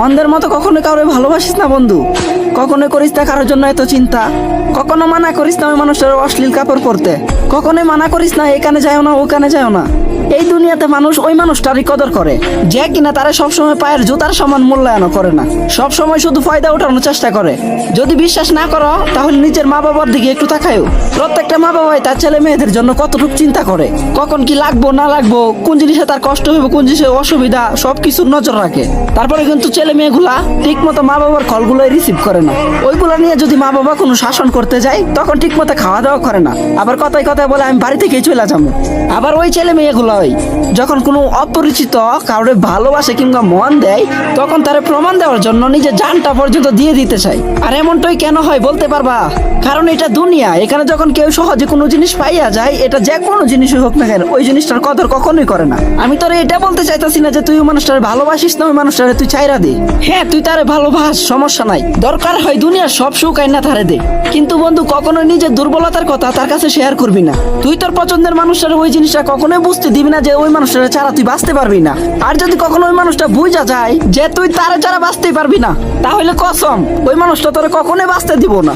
অন্ধের মতো কখনো কাউরে ভালোবাসিস না বন্ধু, কখনো করিস না কারোর জন্য এত চিন্তা, কখনো মানা করিস না ওই মানুষটার অশ্লীল কাপড় পরতে, কখনোই মানা করিস না এখানে যাও না ওখানে যাও না। এই দুনিয়াতে মানুষ ওই মানুষটারই কদর করে যে কিনা তারা সবসময় পায়ের জুতার সমান মূল্যায়ন করে না, সবসময় শুধু ফায়দা ওঠানোর চেষ্টা করে। যদি বিশ্বাস না করো তাহলে নিজের মা বাবার দিকে একটু তাকায়ও। প্রত্যেকটা মা বাবাই তার ছেলে মেয়েদের জন্য কতটুকু চিন্তা করে, কখন কি লাগবো না লাগবো, কোন জিনিসে তার কষ্ট হইব, কোন জিনিসে অসুবিধা, সবকিছুর নজর রাখে। তারপরে কিন্তু ছেলে মেয়েগুলা ঠিক মতো মা বাবার কলগুলোই রিসিভ করে না। ওইগুলা নিয়ে যদি মা বাবা কোনো শাসন করতে যায় তখন ঠিক মতো খাওয়া দাওয়া করে না, আবার কথায় কথায় বলে আমি বাড়ি থেকেই চলে যাবো। আবার ওই ছেলে মেয়েগুলোই যখন কোনো অপরিচিত কাউরে ভালোবাসে কিংবা মন দেয় তখন তারে প্রমাণ দেওয়ার জন্য নিজের জানটা পর্যন্ত দিয়ে দিতে চায়। আর এমনটাই কেন হয় বলতে পারবা? কারণ এটা দুনিয়া, এখানে যখন কেউ সহজে কোনো জিনিস পাইয়া যায়, এটা যে কোনো জিনিসই হোক না কেন, ওই জিনিসটার কদর কখনোই করে না। আমি তোরে এটা বলতে চাইতাছি না যে তুই ওই মানুষটারে ভালোবাসিস না, ওই মানুষটারে তুই চাইরা দে। হ্যাঁ, তুই তারে ভালোবাস, সমস্যা নাই, দরকার হয় দুনিয়ার সব সুখ আইনা তারে দে, কিন্তু বন্ধু কখনোই নিজের দুর্বলতার কথা তার কাছে শেয়ার করবি না। তুই তোর পছন্দের মানুষটার ওই জিনিসটা কখনোই বুঝতে দিবি না যে ওই মানুষটারে ছাড়া তুই বাঁচতে পারবি না। আর যদি কখনো ওই মানুষটা বুঝা যায় যে তুই তারে ছাড়া বাঁচতেই পারবি না, তাহলে কসম ওই মানুষটা তোরে কখনোই বাঁচতে দিব না।